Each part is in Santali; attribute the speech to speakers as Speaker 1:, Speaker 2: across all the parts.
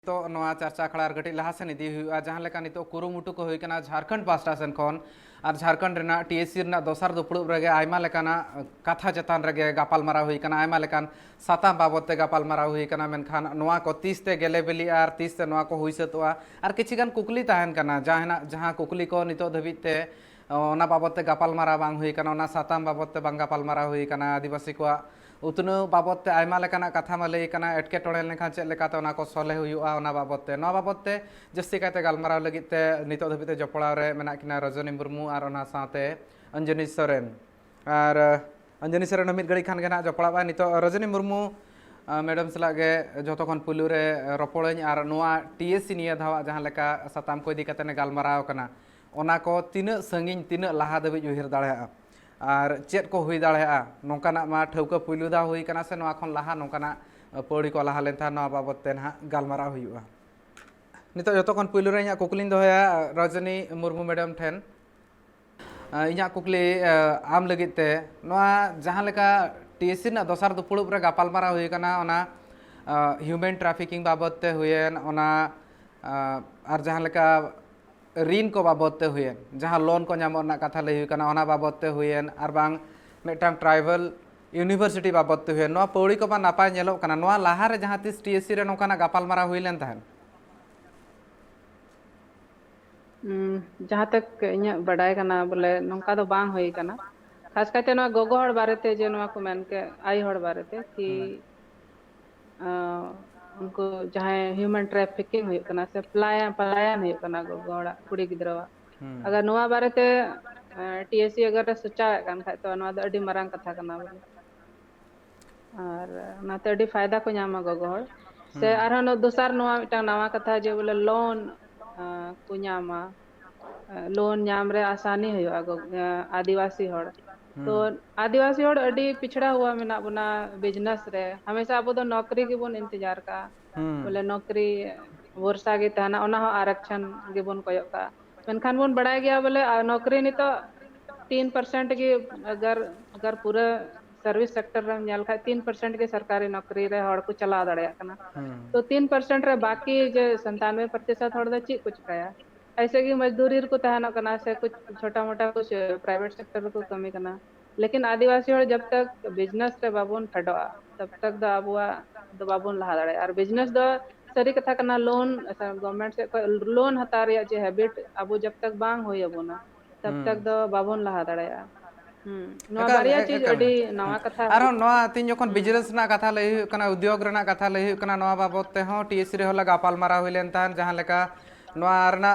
Speaker 1: तो नवा चर्चा खड़ा गटी लहा से इदी हुआ जहां लेका नितो कुरुमुटु को हुई कना झारखंड पास्टा सेन खन और झारखंड रेना टीएससी रेना दोसर दुपुड़ुब रगे आयमा लेकाना कथा चेतान रगे गापाल मारा हुई कना आयमा लेकान साता बाबत ते गापाल मारा हुई कना मेनखान नवा को 30 ते गेले बेली और 30 ते नवा को हुई सतवा और किछिगान कुकली ताहन कना जहां कुकली को नितो धबित ते ओना बाबत ते गापाल मारा बांग हुई कना ओना साताम बाबत ते बांग गापाल मारा हुई कना आदिवासी को उतनो बाबत आयमा लेकाना कथा मा लई कना एटकेटोड़े लेखान चेक लेकाते ओना को सोले हुयुआ ओना बाबत ते जस्ती कायते गालमाराव लगित ते नितो धबिते जपड़ाव रे मेना किना रजनी मुर्मू और ओना साथे अंजनी सोरेन और अंजनी सोरेन मिद गड़ी खान गे ना जपड़ावा नितो रजनी मुर्मू मैडम सलाग गे जतो खन पुलु रे रपड़ाኝ और नोआ टीएससी निया धावा जहां लेका साताम को इदी काते ने गालमाराव कना ओना को तिना संगिन तिना लाहा दबिज उहिर दाड़ेया और चेक को हुई दाड़ा नौकाना मा ठौका पुलुदा हुई कना से नोआ खन लाहा नौकाना पौड़ी को लाहा लेन था नोआ बाबत ते ना गालमारा हुआ नितो जतो खन पुलु रे इया कुकलिन दोया रजनी मुर्मू मैडम ठेन इया कुकली आम लगित ते नोआ जहां लेका टीएससी ना दोसर दुपुड़ुब रे गापालमारा हुई कना ओना ह्यूमन ट्रैफिकिंग बाबत ते हुयेन ओना और जहां लेका ऋण को बाबते हुए जहाँ लोन को नामना कथा लई हुई ओना बाबते हुए और बांग मेटांग ट्राइबल यूनिवर्सिटी बाबते हुए नोआ पौड़ी को बा नापाय नेलो कना नोआ लाहा रे जहाँ तीस टीएससी रे नोकाना गापालमारा हुई लेन तहन
Speaker 2: जहाँ तक इन्या बड़ाई कना बोले नौका दो बांग हुई कना खास करते नोआ गोगो हड़ बारेते जे नोआ को मेन के आई हड़ बारेते कि उनको जहाँ ह्यूमन ट्रैफिकिंग हुई कना से पलायन हुई कना गोगो हड़ा कुड़ी गिद्रवा अगर नोआ बारेते टीएससी अगर सोचा कन खाय तो नोआ दो अडी मरांग कथा कना बोले और नाते अडी फायदा को न्यामा गोगो हड़ से आरो दोसर नोआ मिटांग नवा कथा जे बोले लोन को न्यामा लोन न्याम रे आसानी हुआ आदिवासी हड़ तो आदिवासी हड़ अडी पिछड़ा हुआ मेना बना बिजनेस रे हमेशा अब तो नौकरी के बोन इंतजार का बोले नौकरी वर्षा के तहना ओना हो आरक्षण के बोन कोयो का मेनखान बोन बढ़ाया गया बोले नौकरी नहीं तो 3% की अगर पूरा सर्विस सेक्टर रे नेल खा 3% के सरकारी नौकरी रे हड़ को चला दड़या कना तो 3% रे बाकी जो 97% हड़ दे ची कुछ कया ऐसे कि मजदूरी को तहना कना से कुछ छोटा मोटा कुछ प्राइवेट सेक्टर को कमी करना लेकिन आदिवासी हड़ जब तक बिजनेस रे बाबून फडवा तब तक दो अबुआ दो बाबून लहा दड़े और बिजनेस दो सरी कथा करना लोन गवर्नमेंट से लोन हता रे जे हैबिट अबु जब तक बांग होय अबुना तब तक दो बाबून लहा दड़े नवा बारिया चीज अडी नवा कथा
Speaker 1: आरो नवा तीन जखन बिजनेस ना कथा लई हुई कना उद्योग रेना कथा लई हुई कना नवा बाबत ते हो टीएससी रे होला गापालमारा हुई लेन तान जहां लेका नवा रना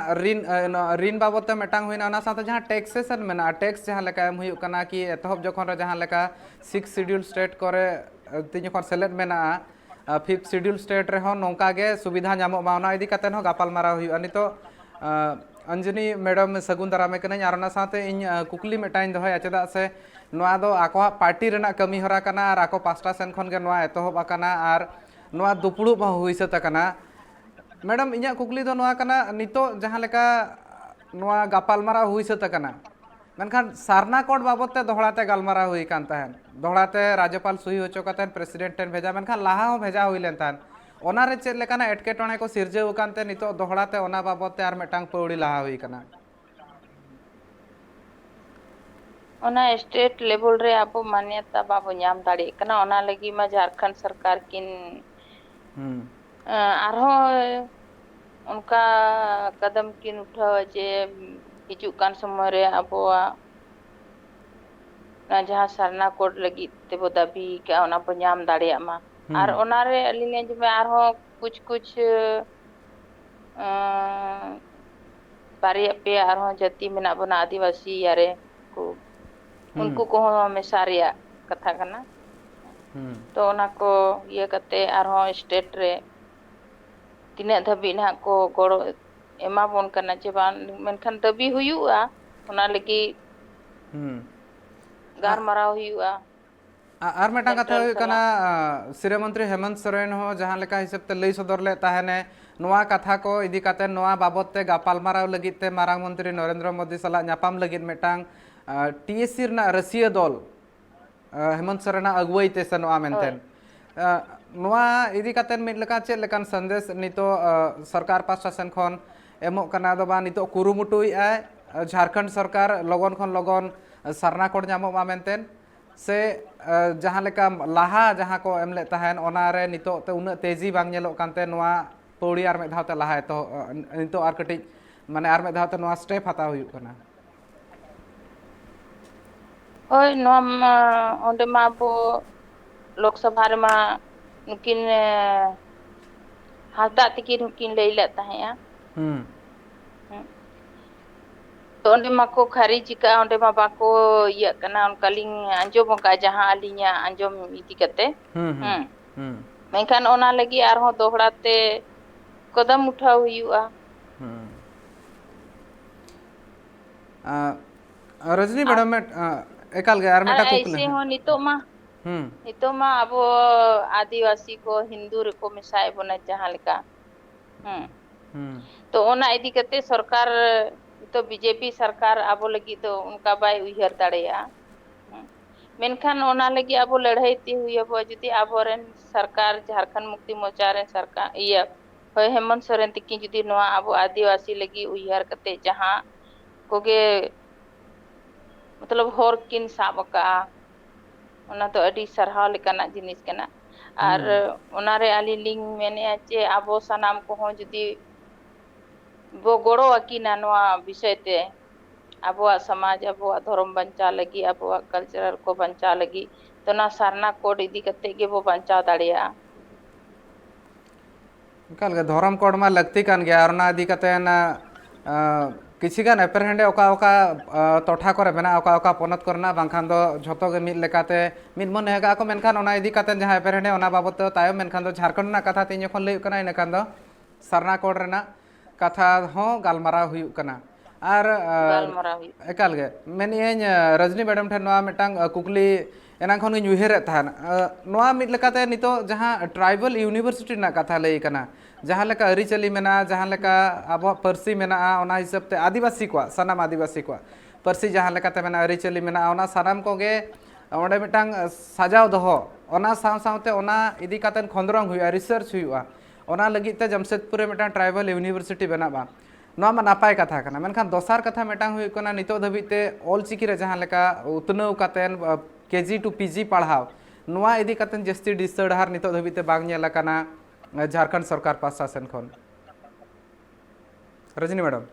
Speaker 1: ऋण बाबत मेटांग हुई ना साथे जहां टैक्सेशन मेना टैक्स जहां लेका एम हुई कना कि एतहब जखन रे जहां लेका 6 शेड्यूल स्टेट करे तीन जखन सेलेक्ट मेना 5th शेड्यूल स्टेट रे हो नोंका गे सुविधा नामो मा ओना इदी काते हो गापालमारा हुई नितो अंजनी मैडम सगुन दारामे कना और ना साथे इन कुकली मेटाइन दोया चेदा से नवा दो आको पार्टी रेना कमी हरा कना और आको पास्टा सेन खन गे नवा एतहब आकना और नवा दुपुड़ु बा हुई सत कना मैडम इन्या कुकली दो नवा कना नितो जहां लेका नवा गापालमारा हुई सत कना मेनखान सारना कोड बाबत ते दोहड़ाते गालमारा हुई कान तहन दोहड़ाते राज्यपाल सुही होचो कतन प्रेसिडेंट टेन भेजा मेनखान लाहा हो भेजा हुई लेन तहन ओना रे चेद लेकाना एटकेटोणे को सिरजेव कानते नितो दोहड़ाते ओना बाबत ते आर मेटांग पौड़ी लाहा हुई कना
Speaker 3: ओना स्टेट लेवल रे आपो मान्यता बाबो न्याम दाड़ी कना ओना लगी मा झारखंड सरकार किन आरो उनका कदम किन उठावा जे हिजू कान समय रे आपो ना जहां सरना कोड लगी ते बो दाबी के ओना बो न्याम दाड़ी मा और ओना रे अलिलेंज में आरो कुछ बारिया पे आरो जाति मेना बना आदिवासी यारे को उनको को हमेशा रिया कथा कना तो ओना को ये कते आरो स्टेट रे तिना धबी ना को गोड़ो एमा बोन करना जे बान मेनखान दबी हुयुआ ओना लगी गारमारा हुयुआ
Speaker 1: आर मेटांग कथा हुई कना श्री मंत्री हेमंत सोरेन हो जहां लेका हिसाब ते लई सदर ले ताहेने नोआ कथा को इदी काते नोआ बाबत ते गापालमाराव लगित ते मारांग मंत्री नरेंद्र मोदी सला न्यापाम लगित मेटांग टीएससी रना रसिया दल हेमंत सोरेना अगुवाई ते सनोआ मेनतेन ᱱᱚᱣᱟ ᱤᱫᱤ ᱠᱟᱛᱮᱱ ᱢᱤᱫ ᱞᱮᱠᱟ ᱪᱮᱫ ᱞᱮᱠᱟᱱ ᱥᱟᱸᱫᱮᱥ ᱱᱤᱛᱚᱜ ᱥᱚᱨᱠᱟर ᱯᱟᱥᱴᱟ ᱥᱮᱱ ᱠᱷᱚᱱ ᱮᱢᱚᱜ ᱠᱟᱱᱟ ᱫᱚ ᱵᱟᱝ ᱱᱤᱛᱚᱜ ᱠᱩᱨᱩᱢᱩᱴᱩᱭᱮᱫᱟᱭ ᱡᱷᱟᱲᱠᱷᱚᱸᱰ ᱥᱚᱨᱠᱟर ᱞᱚᱜᱚᱱ ᱠᱷᱚᱱ ᱞᱚᱜᱚᱱ ᱥᱟᱨᱱᱟ ᱠᱳᱰ ᱧᱟᱢᱚᱜ ᱢᱟ ᱢᱮᱱᱛᱮ ᱥᱮ ᱡᱟᱦᱟᱸ ᱞᱮᱠᱟ ᱞᱟᱦᱟ ᱡᱟᱦᱟᱸ ᱠᱚ ᱮᱢ ᱞᱮᱫ ᱛᱟᱦᱮᱱ ᱚᱱᱟᱨᱮ ᱱᱤᱛᱚᱜ ᱛᱮ ᱩᱱᱟᱹᱜ ᱛᱮᱡᱤ ᱵᱟᱝ ᱧᱮᱞᱚᱜ ᱠᱟᱱᱛᱮ ᱱᱚᱣᱟ ᱯᱟᱹᱣᱲᱤ ᱟᱨ ᱢᱤᱫ ᱫᱷᱟᱣ ᱛᱮ ᱞᱟᱦᱟ ᱱᱤᱛᱚᱜ ᱟᱨ ᱠᱟᱹᱴᱤᱡ ᱢᱟᱱᱮ ᱟᱨ ᱢᱤᱫ ᱫᱷᱟᱣ ᱛᱮ ᱱᱚᱣᱟ ᱥᱴᱮᱯ ᱦᱟᱛᱟᱣ ᱦᱩᱭᱩᱜ ᱠᱟᱱᱟ?
Speaker 3: ᱦᱳᱭ ᱱᱚᱣᱟ ᱢᱟ ᱚᱸᱰᱮ ᱢᱟ ᱟᱵᱚ ᱞᱳᱠᱥᱚᱵᱷᱟ ᱨᱮᱢᱟ ᱱᱩᱠᱤᱱ ᱦᱟᱸᱥᱫᱟᱜ ᱛᱤᱠᱤᱱ ᱦᱚᱸᱠᱤᱱ ᱞᱟᱹᱭ ᱞᱮᱫ ᱛᱟᱦᱮᱸᱜᱼᱟ᱾
Speaker 1: ᱦᱩᱸ
Speaker 3: ᱦᱮᱸ ᱛᱚ ᱚᱸᱰᱮ ᱢᱟᱠᱚ ᱠᱷᱟᱹᱨᱤᱡ ᱟᱠᱟᱜᱼᱟ, ᱚᱸᱰᱮ ᱢᱟ ᱵᱟᱠᱚ ᱤᱭᱟᱹᱜ ᱠᱟᱱᱟ ᱚᱱᱠᱟᱞᱤᱧ ᱟᱸᱡᱚᱢ ᱟᱠᱟᱫᱼᱟ ᱡᱟᱦᱟᱸ ᱟᱹᱞᱤᱧᱟᱜ ᱟᱸᱡᱚᱢ ᱤᱫᱤ ᱠᱟᱛᱮ
Speaker 1: ᱦᱩᱸ ᱦᱩᱸ
Speaker 3: ᱦᱮᱸ
Speaker 1: ᱦᱩᱸ
Speaker 3: ᱢᱮᱱᱠᱷᱟᱱ ᱚᱱᱟ ᱞᱟᱹᱜᱤᱫ ᱟᱨᱦᱚᱸ ᱫᱚᱦᱲᱟ ᱛᱮ ᱠᱚᱫᱚᱢ ᱩᱴᱷᱟᱹᱣ ᱦᱩᱭᱩᱜᱼᱟ᱾
Speaker 1: ᱦᱩᱸ ᱨᱚᱡᱱᱤ
Speaker 3: ᱟᱨ
Speaker 1: ᱢᱮᱰᱟᱢ ᱮᱠᱟᱞ ᱜᱮ ᱟᱨ ᱢᱤᱫᱴᱟᱝ ᱠᱩᱠᱞᱤ
Speaker 3: ᱮᱭᱥᱮ ᱦᱚᱸ ᱱᱤᱛᱚᱜ ᱢᱟ
Speaker 1: ᱦᱩᱸ
Speaker 3: ᱱᱤᱛᱚᱜ ᱢᱟ ᱟᱵᱚ ᱟᱹᱫᱤᱵᱟᱹᱥᱤ ᱠᱚ ᱦᱤᱱᱫᱩ ᱨᱮᱠᱚ ᱢᱮᱥᱟᱭᱮᱫ ᱵᱚᱱᱟ ᱡᱟᱦᱟᱸ ᱞᱮᱠᱟ ᱦᱮᱸ
Speaker 1: ᱦᱩᱸ
Speaker 3: ᱛᱚ ᱚᱱᱟ ᱤᱫᱤ ᱠᱟᱛᱮ ᱥᱚᱨᱠᱟᱨ ᱱᱤᱛᱚᱜ ᱵᱤᱡᱮᱯᱤ ᱥᱚᱨᱠᱟᱨ ᱟᱵᱚ ᱞᱟᱹᱜᱤᱫ ᱫᱚ ᱚᱱᱠᱟ ᱵᱟᱭ ᱩᱭᱦᱟᱹᱨ ᱫᱟᱲᱮᱭᱟᱜᱼᱟ᱾ ᱢᱮᱱᱠᱷᱟᱱ ᱚᱱᱟ ᱞᱟᱹᱜᱤᱫ ᱟᱵᱚ ᱞᱟᱹᱲᱦᱟᱹᱭ ᱛᱮ ᱦᱩᱭ ᱟᱵᱚᱣᱟ ᱡᱩᱫᱤ ᱟᱵᱚᱨᱮᱱ ᱥᱚᱨᱠᱟᱨ ᱡᱷᱟᱲᱠᱷᱚᱸᱰ ᱢᱩᱠᱛᱤ ᱢᱳᱨᱪᱟ ᱨᱮᱱ ᱥᱚᱨᱠᱟᱨ ᱦᱳᱭ ᱦᱮᱢᱚᱱᱛ ᱥᱚᱨᱮᱱ ᱛᱤᱠᱤᱱ ᱡᱩᱫᱤ ᱱᱚᱣᱟ ᱟᱵᱚ ᱟᱹᱫᱤᱵᱟᱹᱥᱤ ᱞᱟᱹᱜᱤᱫ ᱩᱭᱦᱟᱹᱨ ᱠᱟᱛᱮᱫ ᱡᱟᱦᱟᱸ ᱠᱚᱜᱮ ᱢᱚᱛᱞᱚᱵ ᱦᱚᱨ ᱠᱤᱱ ᱥᱟᱵ ᱟᱠᱟᱜᱼᱟ ᱚᱱᱟ ᱫᱚ ᱟᱹᱰᱤ ᱥᱟᱨᱦᱟᱣ ᱞᱮᱠᱟᱱᱟᱜ ᱡᱤᱱᱤᱥ ᱠᱟᱱᱟ᱾ ᱟᱨ
Speaker 1: ᱦᱩᱸ
Speaker 3: ᱚᱱᱟᱨᱮ ᱟᱹᱞᱤᱧ ᱞᱤᱧ ᱢᱮᱱᱮᱫᱼᱟ ᱡᱮ ᱟᱵᱚ ᱥᱟᱱᱟᱢ ᱠᱚᱦᱚᱸ ᱡᱩᱫᱤ ᱵᱚ ᱜᱚᱲᱚ ᱟᱹᱠᱤᱱᱟ ᱱᱚᱣᱟ ᱵᱤᱥᱚᱭ ᱛᱮ ᱟᱵᱚᱣᱟᱜ ᱥᱚᱢᱟᱡᱽ ᱟᱵᱚᱣᱟᱜ ᱫᱷᱚᱨᱚᱢ ᱵᱟᱧᱪᱟᱣ ᱞᱟᱹᱜᱤᱫ ᱟᱵᱚᱣᱟᱜ ᱠᱟᱞᱪᱟᱨ ᱠᱚ ᱵᱟᱧᱪᱟᱣ ᱞᱟᱹᱜᱤᱫ ᱛᱚ ᱚᱱᱟ ᱥᱟᱨᱱᱟ ᱠᱳᱰ ᱤᱫᱤ ᱠᱟᱛᱮᱫ ᱜᱮᱵᱚ ᱵᱟᱧᱪᱟᱣ ᱫᱟᱲᱮᱭᱟᱜᱼᱟ᱾
Speaker 1: ᱮᱠᱟᱞ ᱜᱮ ᱫᱷᱚᱨᱚᱢ ᱠᱳᱰ ᱢᱟ ᱞᱟᱹᱠᱛᱤ ᱠᱟᱱ ᱜᱮᱭᱟ ᱟᱨ ᱚᱱᱟ ᱤᱫᱤ ᱠᱟᱛᱮ ᱠᱤᱪᱷᱤᱜᱟᱱ ᱮᱯᱮᱨᱦᱮᱸᱰᱮ ᱚᱠᱟ ᱚᱠᱟ ᱴᱚᱴᱷᱟ ᱠᱚᱨᱮ ᱢᱮᱱᱟᱜᱼᱟ, ᱚᱠᱟ ᱚᱠᱟ ᱯᱚᱱᱚᱛ ᱠᱚᱨᱮᱱᱟᱜ ᱵᱟᱝᱠᱷᱟᱱ ᱫᱚ ᱡᱷᱚᱛᱚ ᱜᱮ ᱢᱤᱫ ᱞᱮᱠᱟᱛᱮ ᱢᱤᱫ ᱢᱚᱱᱮ ᱠᱟᱜᱼᱟ ᱠᱚ ᱢᱮᱱᱠᱷᱟᱱ ᱚᱱᱟ ᱤᱫᱤ ᱠᱟᱛᱮ ᱡᱟᱦᱟᱸ ᱮᱯᱮᱨᱦᱮᱸᱰᱮ ᱚᱱᱟ ᱵᱟᱵᱚᱫ ᱛᱮ ᱛᱟᱭᱚᱢ ᱢᱮᱱᱠᱷᱟᱱ ᱫᱚ ᱡᱷᱟᱲᱠᱷᱚᱸᱰ ᱨᱮᱱᱟᱜ ᱠᱟᱛᱷᱟ ᱛᱮᱧ ᱡᱚᱠᱷᱚᱱ ᱞᱟᱹᱭ ᱠᱟᱱᱟ ᱤᱱᱟᱹᱠᱷᱟᱱ ᱫᱚ ᱥᱟᱨᱱᱟ ᱠᱳᱰ ᱨᱮᱱᱟᱜ ᱠᱟᱛᱷᱟ ᱦᱚᱸ ᱜᱟᱞᱢᱟᱨᱟᱣ ᱦᱩᱭᱩᱜ ᱠᱟᱱᱟ᱾ ᱟᱨ
Speaker 3: ᱜᱟᱞᱢᱟᱨᱟᱣ ᱦᱩᱭᱩᱜ
Speaker 1: ᱮᱠᱟᱞ ᱜᱮ ᱢᱮᱱᱮᱫ ᱟᱹᱧ ᱨᱚᱡᱽᱱᱤ ᱢᱮᱰᱟᱢ ᱴᱷᱮᱱ ᱱᱚᱣᱟ ᱢᱤᱫᱴᱟᱝ ᱠᱩᱠᱞᱤ ᱮᱱᱟᱝ ᱠᱷᱚᱱᱜᱤᱧ ᱩᱭᱦᱟᱹᱨᱮᱫ ᱛᱟᱦᱮᱱ ᱱᱚᱣᱟ ᱢᱤᱫ ᱞᱮᱠᱟᱛᱮ ᱱᱤᱛᱚᱜ ᱡᱟᱦᱟᱸ ᱴᱨᱟᱭᱵᱮᱞ ᱤᱭᱩᱱᱤᱵᱷᱟᱨᱥᱤᱴᱤ ᱨᱮᱱᱟᱜ ᱠᱟᱛᱷᱟ ᱞᱟᱹᱭ ᱠᱟᱱᱟ, ᱡᱟᱦᱟᱸ ᱞᱮᱠᱟ ᱟᱹᱨᱤᱪᱟᱹᱞᱤ ᱢᱮᱱᱟᱜᱼᱟ, ᱡᱟᱦᱟᱸ ᱞᱮᱠᱟ ᱟᱵᱚᱣᱟᱜ ᱯᱟᱹᱨᱥᱤ ᱢᱮᱱᱟᱜᱼᱟ, ᱚᱱᱟ ᱦᱤᱥᱟᱹᱵ ᱛᱮ ᱟᱹᱫᱤᱵᱟᱹᱥᱤ ᱠᱚᱣᱟᱜ ᱥᱟᱱᱟᱢ ᱟᱹᱫᱤᱵᱟᱹᱥᱤ ᱠᱚᱣᱟᱜ ᱯᱟᱹᱨᱥᱤ ᱡᱟᱦᱟᱸ ᱞᱮᱠᱟᱛᱮ ᱢᱮᱱᱟᱜᱼᱟ, ᱟᱹᱨᱤᱪᱟᱹᱞᱤ ᱢᱮᱱᱟᱜᱼᱟ, ᱚᱱᱟ ᱥᱟᱱᱟᱢ ᱠᱚᱜᱮ ᱚᱸᱰᱮ ᱢᱤᱫᱴᱟᱝ ᱥᱟᱡᱟᱣ ᱫᱚᱦᱚ ᱚᱱᱟ ᱥᱟᱶ ᱥᱟᱶᱛᱮ ᱚᱱᱟ ᱤᱫᱤ ᱠᱟᱛᱮ ᱠᱷᱚᱸᱫᱽᱨᱚᱝ ᱦᱩᱭᱩᱜᱼᱟ, ᱨᱤᱥᱟᱨᱪ ᱦᱩᱭᱩᱜᱼᱟ, ᱚᱱᱟ ᱞᱟᱹᱜᱤᱫ ᱛᱮ ᱡᱟᱢᱥᱮᱫᱽᱯᱩᱨ ᱨᱮ ᱢᱤᱫᱴᱟᱝ ᱴᱨᱟᱭᱵᱮᱞ ᱤᱭᱩᱱᱤᱵᱷᱟᱨᱥᱤᱴᱤ ᱵᱮᱱᱟᱜᱼᱟ᱾ ᱱᱚᱣᱟ ᱢᱟ ᱱᱟᱯᱟᱭ ᱠᱟᱛᱷᱟ ᱠᱟᱱᱟ, ᱢᱮᱱᱠᱷᱟᱱ ᱫᱚᱥᱟᱨ ᱠᱟᱛᱷᱟ ᱢᱤᱫᱴᱟᱝ ᱦᱩᱭᱩᱜ ᱠᱟᱱᱟ ᱱᱤᱛᱚᱜ ᱫᱷᱟᱹᱵᱤᱡ ᱛᱮ ᱚᱞᱪᱤᱠᱤ ᱨᱮ ᱡᱟᱦᱟᱸ ᱞᱮᱠᱟ ᱩᱛᱱᱟᱹᱣ ᱠᱟᱛᱮᱱ ᱠᱮᱡᱤ ᱴᱩ ᱯᱤᱡᱤ ᱯᱟᱲᱦᱟᱣ ᱱᱚᱣᱟ ᱤᱫᱤ ᱠᱟᱛᱮ ᱡᱟᱹᱥᱛᱤ ᱫᱤᱥᱟᱹ ᱰᱟᱦᱟᱨ ᱱᱤᱛᱚᱜ ᱫᱷᱟᱹᱵᱤᱡ ᱛᱮ ᱵᱟᱝ ᱧᱮᱞ ᱟᱠᱟᱱᱟ ᱡᱷᱟᱲᱠᱷᱚᱸᱰ ᱥᱚᱨᱠᱟᱨ ᱯᱟᱥᱴᱟ ᱥᱮᱱ ᱠᱷᱚᱱ᱾ ᱨᱚᱡᱤᱱᱤ ᱢᱮᱰᱟᱢ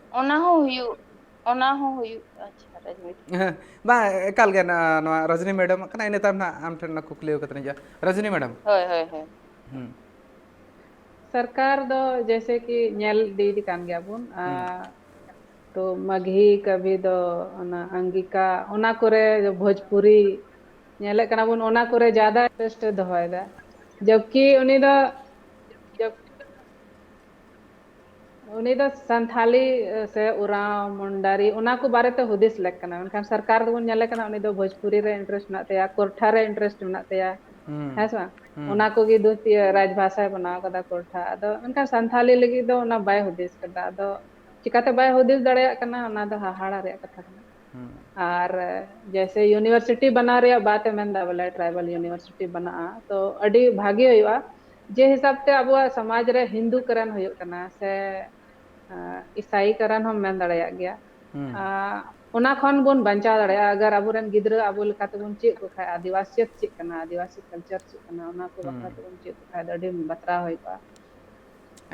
Speaker 3: ᱚᱱᱟ ᱦᱚᱸ ᱦᱩᱭᱩᱜ ᱟᱪᱪᱷᱟ ᱨᱟᱡᱽᱱᱤᱛᱤ
Speaker 1: ᱦᱮᱸ ᱵᱟᱝ ᱮᱠᱟᱞ ᱜᱮ ᱱᱚᱣᱟ ᱨᱚᱡᱽᱱᱤ ᱢᱮᱰᱟᱢ ᱠᱟᱱᱟ ᱤᱱᱟᱹ ᱛᱟᱭᱚᱢ ᱦᱟᱸᱜ ᱟᱢ ᱴᱷᱮᱱ ᱠᱩᱠᱞᱤ ᱠᱟᱛᱮ ᱦᱤᱡᱩᱜᱼᱟ ᱨᱚᱡᱽᱱᱤ ᱢᱮᱰᱟᱢ
Speaker 3: ᱦᱳᱭ ᱦᱳᱭ ᱦᱳᱭ
Speaker 1: ᱦᱩᱸ
Speaker 2: सरकार दो जैसे कि ᱧᱮᱞ ᱤᱫᱤᱭᱮᱫ ᱠᱟᱱ ᱜᱮᱭᱟ ᱵᱚᱱ
Speaker 1: ᱦᱩᱸ
Speaker 2: तो माघी कभी दोᱚᱱᱟ अंगिका ᱚᱱᱟ ᱠᱚᱨᱮ भोजपुरी ᱧᱮᱞᱮᱫ ᱠᱟᱱᱟ ᱵᱚᱱ ᱚᱱᱟ ᱠᱚᱨᱮ ᱡᱟᱫᱟ ᱤᱱᱴᱟᱨᱮᱥᱴ ᱮ ᱫᱚᱦᱚᱭᱮᱫᱟ जबकि उनी दो संथाली से उरांव मुंडारी उना को बारे तो हुदिस लेक कना मेनखान सरकार दोबन ñᱮᱞᱮ कना उनी दो भोजपुरी रे इंटरेस्ट मेना तया कोरठा रे इंटरेस्ट मेना तया
Speaker 1: ᱦᱩᱸ
Speaker 2: ᱦᱮᱸ ᱥᱮ ᱵᱟᱝ
Speaker 1: ᱦᱩᱸ
Speaker 2: ᱚᱱᱟ ᱠᱚᱜᱮ ᱨᱟᱡᱽᱵᱷᱟषᱟᱭ ᱵᱮᱱᱟᱣ ᱠᱟᱫᱟ ᱠᱳᱨᱴᱷᱟ ᱟᱫᱚ ᱢᱮᱱᱠᱷᱟᱱ ᱥᱟᱱᱛᱷᱟᱞᱤ ᱞᱟᱹᱜᱤᱫ ᱫᱚ ᱚᱱᱟ ᱵᱟᱭ ᱦᱩᱫᱤᱥ ᱠᱟᱫᱟ ᱟᱫᱚ ᱪᱤᱠᱟᱛᱮ ᱵᱟᱭ ᱦᱩᱫᱤᱥ ᱫᱟᱲᱮᱭᱟᱜ ᱠᱟᱱᱟ ᱚᱱᱟ ᱫᱚ ᱦᱟᱦᱟᱲᱟ ᱨᱮᱭᱟᱜ ᱠᱟᱛᱷᱟ ᱠᱟᱱᱟ ᱟᱨ जैसे यूनिवर्सिटी बनाने रैया बात मेंदा बोले ट्राइबल यूनिवर्सिटी बनाआ तो अडी भागी हुआ जे हिसाब ते अब समाज रे हिंदू करन हुयुग कना से ईसाई करन हम मेन दाड़ेया गया
Speaker 1: ᱦᱩᱸ
Speaker 2: ᱚᱱᱟ ᱠᱷᱚᱱ ᱵᱚᱱ ᱵᱟᱧᱪᱟᱣ ᱫᱟᱲᱮᱭᱟᱜᱼᱟ ᱟᱜᱟᱨ ᱟᱵᱚᱨᱮᱱ ᱜᱤᱫᱽᱨᱟᱹ ᱟᱵᱚ ᱞᱮᱠᱟ ᱛᱮᱵᱚᱱ ᱪᱮᱫ ᱠᱚ ᱠᱷᱟᱡ ᱟᱹᱫᱤᱵᱟᱹᱥᱤᱭᱟᱛ ᱪᱮᱫ ᱠᱟᱱᱟ ᱟᱹᱫᱤᱵᱟᱹᱥᱤ ᱠᱟᱞᱪᱟᱨ ᱪᱮᱫ ᱠᱟᱱᱟ ᱚᱱᱟ ᱠᱚ
Speaker 1: ᱦᱩᱸ
Speaker 2: ᱵᱟᱠᱷᱨᱟ ᱛᱮᱵᱚᱱ ᱪᱮᱫ ᱠᱚ ᱠᱷᱟᱡ ᱫᱚ ᱟᱹᱰᱤ ᱵᱟᱛᱨᱟᱣ ᱦᱩᱭ ᱠᱚᱜᱼᱟ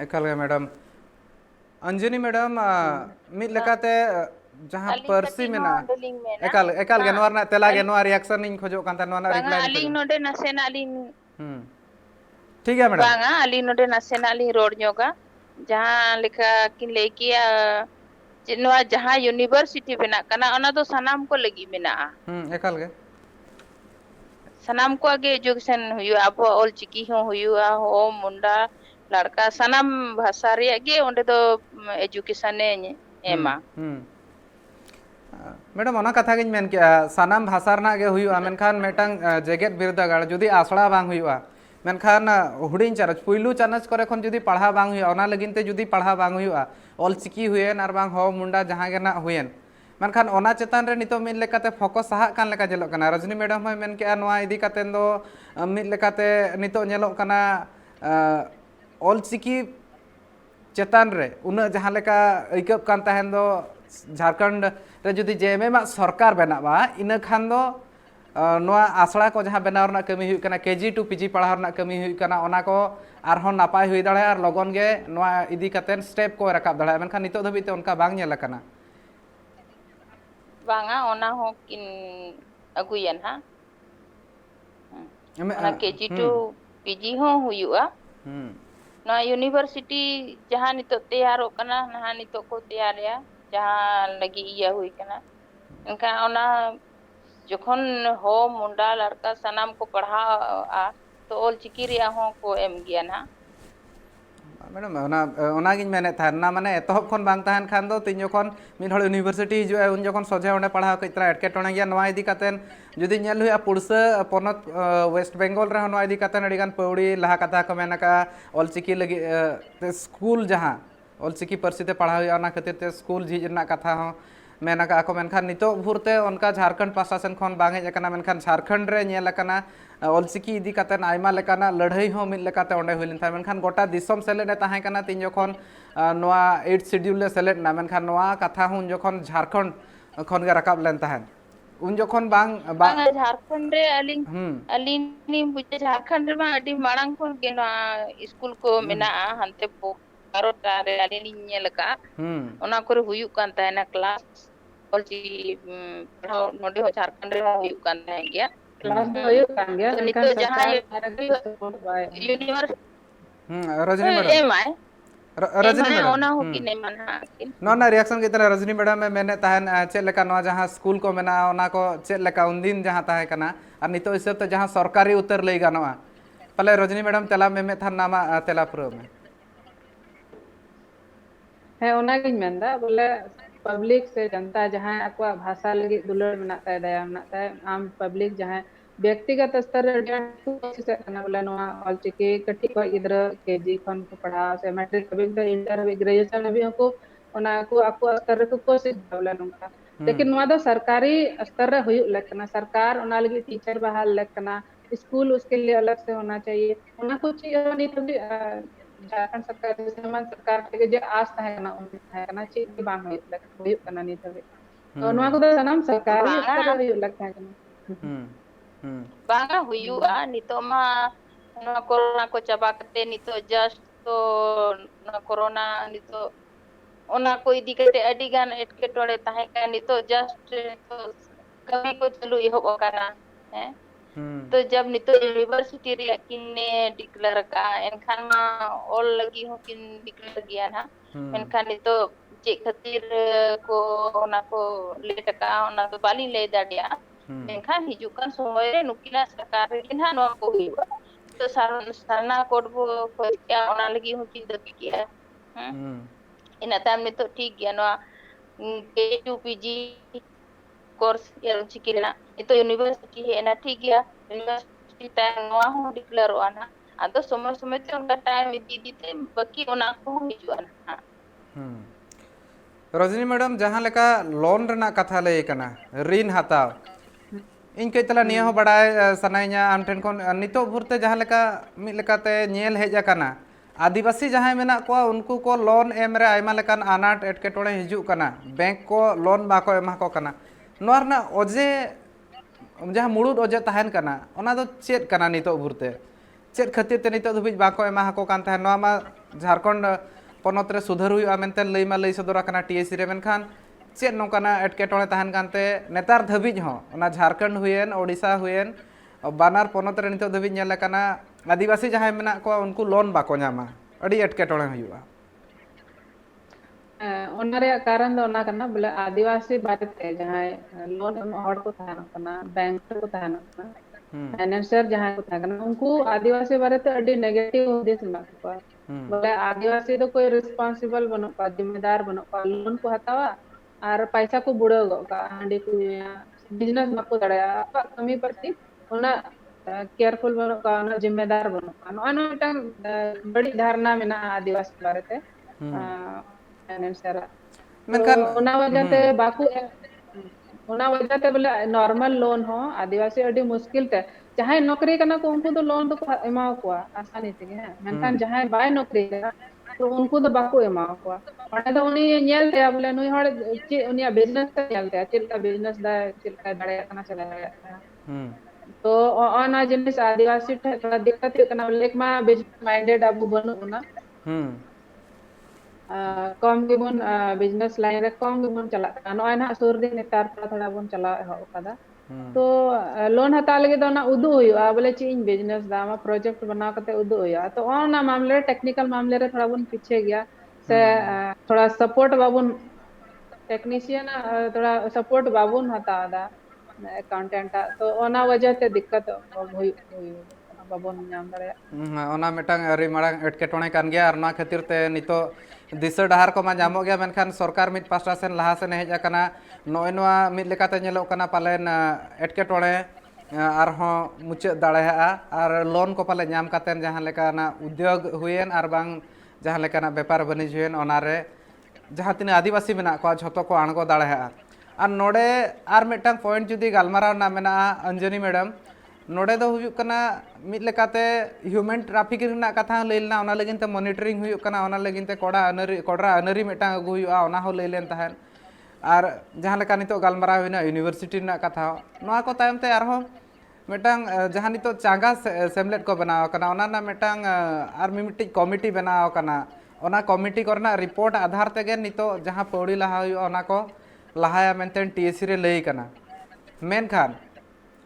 Speaker 1: ᱮᱠᱟᱞ ᱜᱮ ᱢᱮᱰᱟᱢ ᱚᱧᱡᱚᱱᱤ ᱢᱮᱰᱟᱢ ᱢᱤᱫ ᱞᱮᱠᱟᱛᱮ ᱡᱟᱦᱟᱸ
Speaker 3: ᱟᱹᱞᱤᱧ
Speaker 1: ᱯᱟᱹᱨᱥᱤ
Speaker 3: ᱠᱟᱹᱴᱤᱡ ᱱᱚᱣᱟ
Speaker 1: ᱢᱮᱱᱟᱜᱼᱟ
Speaker 3: ᱚᱸᱰᱮᱞᱤᱧ ᱢᱮᱱᱟ
Speaker 1: ᱮᱠᱟᱞ ᱜᱮ
Speaker 3: ᱵᱟᱝ
Speaker 1: ᱱᱚᱣᱟ ᱨᱮᱱᱟᱜ ᱛᱮᱞᱟ ᱜᱮ ᱱᱚᱣᱟ ᱨᱤᱭᱮᱠᱥᱚᱱ ᱤᱧ ᱠᱷᱚᱡᱚᱜ ᱠᱟᱱ ᱛᱟᱦᱮᱸ ᱱᱚᱣᱟ ᱨᱮᱱᱟᱜ
Speaker 3: ᱵᱟᱝᱟ
Speaker 1: ᱨᱤᱯᱞᱟᱭ ᱤᱧ
Speaker 3: ᱟᱹᱞᱤᱧ
Speaker 1: ᱠᱷᱚᱡᱚᱜ
Speaker 3: ᱱᱚᱰᱮ ᱱᱟᱥᱮᱱᱟᱜ ᱞᱤᱧ
Speaker 1: ᱦᱩᱸ ᱴᱷᱤᱠ ᱜᱮᱭᱟ ᱢᱮᱰᱟᱢ
Speaker 3: ᱵᱟᱝᱟ ᱟᱹᱞᱤᱧ ᱱᱚᱰᱮ ᱱᱟᱥᱮᱱᱟᱜ ᱞᱤᱧ ᱨᱚᱲ ᱧᱚᱜᱟ ᱡᱟᱦᱟᱸ ᱞᱮᱠᱟ ᱠᱤᱱ ᱞᱟᱹᱭ ᱠᱮᱭᱟ ᱡᱮ ᱱᱚᱣᱟ ᱡᱟᱦᱟᱸ ᱤᱭᱩᱱᱤᱵᱷᱟᱨᱥᱤᱴᱤ ᱵᱮᱱᱟᱜ ᱠᱟᱱᱟ ᱚᱱᱟ ᱫᱚ ᱥᱟᱱᱟᱢ ᱠᱚ ᱞᱟᱹᱜᱤᱫ ᱢᱮᱱᱟᱜᱼᱟ
Speaker 1: ᱮᱠᱟᱞ ᱜᱮ
Speaker 3: ᱥᱟᱱᱟᱢ ᱠᱚᱣᱟᱜ ᱜᱮ ᱮᱡᱩᱠᱮᱥᱚᱱ ᱦᱩᱭᱩᱜᱼᱟ ᱟᱵᱚᱣᱟᱜ ᱚᱞᱪᱤᱠᱤ ᱦᱚᱸ ᱦᱩᱭᱩᱜᱼᱟ ᱦᱳ ᱢᱩᱱᱰᱟ ᱞᱟᱲᱠᱟ ᱥᱟᱱᱟᱢ ᱵᱷᱟᱥᱟ ᱨᱮᱭᱟᱜ ᱜᱮ ᱚᱸᱰᱮ ᱫᱚ ᱮᱡᱩᱠᱮᱥᱚᱱᱮ ᱮᱢᱟ
Speaker 1: ᱢᱮᱰᱟᱢ ᱚᱱᱟ ᱠᱟᱛᱷᱟ ᱜᱤᱧ ᱢᱮᱱ ᱠᱮᱜᱼᱟ ᱥᱟᱱᱟᱢ ᱵᱷᱟᱥᱟ ᱨᱮᱱᱟᱜ ᱜᱮ ᱦᱩᱭᱩᱜᱼᱟ ᱢᱮᱱᱠᱷᱟन ᱢᱤᱫᱴᱟᱝ ᱡᱮᱜᱮᱫ ᱵᱤᱨᱫᱟᱹᱜᱟᱲ ᱡᱩᱫᱤ ᱟᱥᱲᱟ ᱵᱟᱝ ᱦᱩᱭᱩᱜᱼᱟ ᱢᱮᱱᱠᱷᱟन ᱦᱩᱰᱤᱧ ᱪᱟᱱᱟᱪ ᱯᱩᱭᱞᱩ ᱪᱟᱱᱟᱪ ᱠᱚᱨᱮ ᱠᱷᱚᱱ ᱡᱩᱫᱤ ᱯᱟᱲᱦᱟᱣ ᱵᱟᱝ ᱦᱩᱭᱩᱜᱼᱟ ᱚᱱᱟ ᱞᱟᱹᱜᱤᱫ ᱛᱮ ᱡᱩᱫᱤ ᱯᱟᱲᱦᱟᱣ ᱵᱟᱝ ᱦᱩᱭᱩᱜᱼᱟ ᱚᱞᱪᱤᱠᱤ ᱦᱩᱭᱮᱱ ᱟᱨ ᱵᱟᱝ ᱦᱳ ᱢᱩᱱᱰᱟ ᱡᱟᱦᱟᱸ ᱜᱮ ᱱᱟᱜ ᱦᱩᱭᱮᱱ मेनखान ओना चेतान रे नितो मिल लेकाते फोकस साहाक कान लेका जेलोक कना रजनी मैडम होय मेन केआ नोआ इदी कातेन दो मिल लेकाते नितो जेलोक कना ऑलचिकी चेतान रे उना जहां लेका इकप कान तहन दो झारखंड रे जुदी जेएमए मा सरकार बनावा इना खान दो नोआ आसड़ा को जहां बनाव रना कमी हुई कना केजी टू पीजी पढ़ाव रना कमी हुई कना ओना को आरहों नापाय हुई दाड़े आर लगन गे नोआ इदी कातेन स्टेप को रकाब दाड़े मेनखान नितो धबी ते उनका बांग नेल कना
Speaker 3: बांगा ओना हो किन अगुयन हा ओना केजी टू पीजी हो हुयुआ ना यूनिवर्सिटी जहां नितो तैयार कना ना नितो को तैयार या जहां लगी इया हुई कना इनका ओना जखन हो मुंडा लड़का सनाम को पढ़ा तो ऑल चिकी रिया हो को एम गया ना
Speaker 1: मैडम ओनागिन मेने थान ना माने एतहब खन बांग तहन खान दो तीन जखन मिन हड़ यूनिवर्सिटी हिजुआ उन जखन सोझे ओंडे पढ़ाव कइतरा एटकेटोणे गया नोआ इदी कातेन जुदी नेल हुआ पुरसा पनत वेस्ट बेंगल रे नोआ इदी कातेन अडिगान पौड़ी लहा कथा को मेनका ऑलचिकी लगी स्कूल जहां ऑलचिकी पारसी ते पढ़ाव हुआ ओना खातिर ते स्कूल झिज रना कथा हो मेनका आको मेनखान नितो भूरते उनका झारखंड पासा सेन खन बांग हेज कना मेनखान झारखंड रे नेल कना ऑलचिकी इदी कातेन आयमा लेकाना लड़ाई हो मिल लेकाते ओंडे हुइलिन था मेनखान गोटा दिसम सेलेद ताहे कना तीन जखन नोआ 8 शेड्यूल ले सेलेद ना मेनखान नोआ कथा हुन जखन झारखंड खन गे रकाब लेन ताहेन उन जखन बांग
Speaker 3: झारखंड रे अलिनी बुझे झारखंड मा अडी मांग खन के ना स्कूल को मेना हनते बारोटा रे अलिनी नेलका ओना करे हुयुक कान ताहेना क्लास ऑलची पढ़ाओ नोडे हो झारखंड रे हुयुक कान ताहे गया
Speaker 2: क्लास में हुयुक कान गया
Speaker 3: तो नितो जहां university
Speaker 1: Rajni madam
Speaker 3: MI
Speaker 1: Rajni madam
Speaker 3: ओना हो कि नहीं माना
Speaker 1: ना रिएक्शन कितना रजनी मैडम में मैंने तहन चेक लेका नोआ जहां स्कूल को मेना ओना को चेक लेका उन दिन जहां ताहे कना और नितो हिसाब ते जहां सरकारी उतर लई गानोआ पले रजनी मैडम तेला में थान नामा तेला पुरो में
Speaker 2: है ओनागिन मेंदा बोले पब्लिक से जनता जहां अक्वा भाषा लगी दुलड़ में नाता दया नाता आम पब्लिक जहां व्यक्तिगत स्तर रे कोशिश करना बोले नोआ ऑलचिकी कटी को इधर केजी खन को पढ़ा से मैट्रिक अभी तो इंटर अभी ग्रेजुएशन अभी को ओना को अक्वा स्तर को कोशिश बोले नोका लेकिन नोआ दो सरकारी स्तर रे हुयुक लेकना सरकार ओना लगी टीचर बहाल लेकना स्कूल उसके लिए अलग से होना चाहिए ओना कुछ नहीं तो झारखंड सरकार समान सरकार के जे आस है ना उन है ना ची की बांग हुई कना नहीं तबे तो नोआ को तो सनम सरकारी स्तर हुई लगता है कना
Speaker 3: बांगा हुयुआ नितो मा ना कोरोना को चबा कते नितो जस्ट तो ना कोरोना नितो ओना को इदी कते अडी गान एटकेटोड़े ताहे का नितो जस्ट तो कभी को चलू इहो बकाना है तो जब नितो यूनिवर्सिटी रे किने डिक्लेयर का एनखान मा ऑल लगी हो किन डिक्लेयर गया ना एनखान नितो चे खातिर को ओना को लेट का ओना तो बाली ले दाडिया एनखान हिजुकान समय रे नुकिना सरकार रे किना नो को हुआ तो सरना कोड को क्या ओना लगी हो कि दबी किया इन ताम नितो ठीक गया नो के टू पीजी कोर्स यार चिकिरना itu university ena ठीक गया university टाइम नोआ हो डिक्लेयर वाना आदो समय समय ते उनका टाइम दीदी ते बाकी ओना को हिजुआना
Speaker 1: रजनी मैडम जहां लेका लोन रना कथा ले कना ऋण हताव इन के तला निया हो बड़ाय सनाइया आम ठेन कोन नितो भुरते जहां लेका मि लेकाते नेल हेज अकाना आदिवासी जहां मेना को उनको को लोन एम रे आयमा लेकान अनाट एटकेटोड़े हिजु कना बैंक को लोन बाको एमा को कना नोरना ओजे जहां मुड़ुद ओजे तहन कना ओना दो चेत कना नितो भुरते चेत खातिर ते नितो धुबि बाको एमा को कान तहन नोआ मा झारखंड पनत रे सुधार हुआ मेनते लई मा लई सदरा कना टीएससी रे मेनखान चेत नोकाना एटकेटोड़े तहन कानते नेतार धबिज हो ओना झारखंड हुएन ओडिशा हुएन बानार पनत रे नितो धबिज नेल कना आदिवासी जहां मेना को उनको लोन बाको न्यामा अडी एटकेटोड़े हुआ
Speaker 2: ओनरे कारण दो ना करना बोले आदिवासी बारे जहां लोन हड़ को थाना करना बैंक को थाना करना फाइनेंसर जहां को थाना उनको आदिवासी बारे तो अडी नेगेटिव उद्देश्य ना को बोले आदिवासी तो कोई रिस्पांसिबल बनो का जिम्मेदार बनो का लोन को हतावा और पैसा को बुड़ो का हांडी को बिजनेस मको दड़या कमी पड़ती ओना केयरफुल बनो का ओना जिम्मेदार बनो का ओना बड़ी धारणा में ना आदिवासी बारे ते फाइनेंसर मेनखान ओना वजह ते बाकू ᱚᱱᱟ वजह ᱛᱮ ᱵᱚᱞᱮ नॉर्मल लोन हो आदिवासी अडी मुश्किल ते जहां नौकरी करना को उनको तो लोन तो एमा को आसानी ते है मेनखान जहां बाय नौकरी करना तो उनको तो बाको एमा को ओने तो उनी नेल ते बोले नुई हर चे उनिया बिजनेस ते नेल ते चिलका बिजनेस दा चिलका दाड़े kana चला दाड़े तो ऑन जिनिस आदिवासी ठे थोड़ा दिक्कत हुई कना बोले मा बिजनेस माइंडेड अब बनु ना कम गिबन बिजनेस लाइन रे कम गिबन चला नॉय ना सुर दिन नेतार थोड़ा बन चला हो कदा तो लोन हता लगे तो ना उदु हुआ बोले ची इन बिजनेस दा मा प्रोजेक्ट बना कते उदु हुआ तो ना मामले टेक्निकल मामले रे थोड़ा बन पीछे गया से थोड़ा सपोर्ट बाबुन टेक्नीशियन थोड़ा सपोर्ट बाबुन हता दा अकाउंटेंट तो ओना वजह ते दिक्कत हुई बाबुन नाम दरे
Speaker 1: ओना मिटांग अरी मारांग एटकेटोणे कान गया और ना खातिर ते नितो दिशा डहार को मा जामो गया मेनखान सरकार मित पास्टा सेन लाहा सेन हेज आकना नोय नोआ मित लेकाते नेलो कना पालेन एटकेटोणे आरहों मुचाद दाड़ेहा और लोन को पाले नाम कातेन जहां लेकाना उद्योग हुएन और बांग जहां लेकाना व्यापार वाणिज्य हुएन ओनारे जहां तिना आदिवासी मेना को झोतो को आणगो दाड़ेहा और नोडे और मिटांग पॉइंट जुदी गालमाराव ना मेना अंजनी मैडम नोडे दो हुयुक कना मित लेकाते ह्यूमन ट्रैफिकिंग रना कथा लैलना ओना लगिनते मॉनिटरिंग हुयुक कना ओना लगिनते कोडरा अनरी मिटांग अगु हुयुआ ओना हो लैलेन तहन और जहां लेका नितो गालमाराव हुइना यूनिवर्सिटी रना कथा नोआ को तायमते आरहो मिटांग जहां नितो चांगा सेमलेट को बनाव कना ओना ना मिटांग आर मिमिटी कमिटी बनाव कना ओना कमिटी करना रिपोर्ट आधार तेगे नितो जहां पौड़ी लहा हुयुआ ओना को लहाया मेनतेन टीएससी रे लई कना मेनखान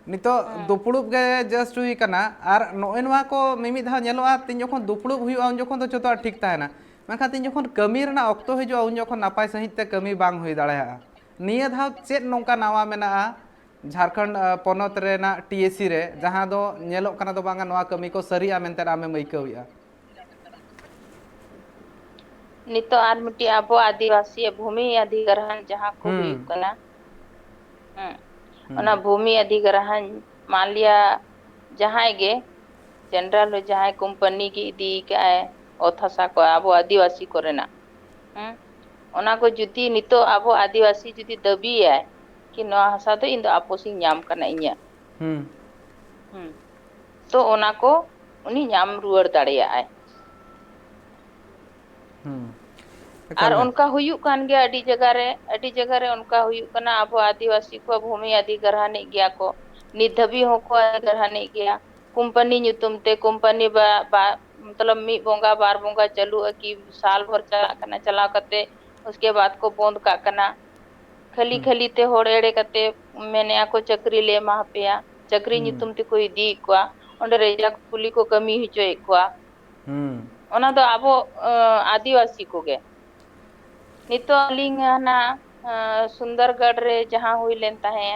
Speaker 1: नितो दुपुड़ुब गे जस्ट हुई कना और नोय नोआ को मिमि धा नेलोआ तीन जखन दुपुड़ुब हुयुआ उन जखन तो जतो ठीक ताहेना मेनखान तीन जखन कमी रना ऑक्तो हिजुआ उन जखन नापाय सहित ते कमी बांग हुई दाड़ेहा निया धाव चेत नोंका नावा मेना झारखंड पनत रेना टीएससी रे जहां दो नेलो कना दो बांगा नोआ कमी को सरिया मेनते आमे मइकौया
Speaker 3: नितो आर मिट्टी आबो आदिवासी भूमि अधिग्रहण जहां को हुई कना ओना भूमि अधिग्रहण मान लिया जहां गे जनरल जहां कंपनी की इदी का ओथासा को आबो आदिवासी कोरेना ओना को जुदी नितो आबो आदिवासी जुदी दबी है कि नोआ हसा तो इन दो आपोसी ᱧᱟᱢ कना इnya तो ओना को उनी ᱧᱟᱢ रुवार दाड़िया आय और उनका हुयुक कान गया अडी जगह रे उनका हुयुक कना आबो आदिवासी को भूमि अधिग्रहण गया को निधबी हो को अधिग्रहण गया कंपनी ᱧᱩᱛᱩᱢ ते कंपनी मतलब मी बोंगा बार बोंगा चालू की साल भर चला कते उसके बाद को बंद का कना खाली खाली ते होड़ एड़े कते मेने को चक्री ले मा पेया चक्री ᱧᱩᱛᱩᱢ ते कोई दी को ओंडे रेजा कुली को कमी हिचोय को ओना दो आबो आदिवासी को गे नितो लिंग ना सुंदरगढ़ रे जहां हुई लेन ताहे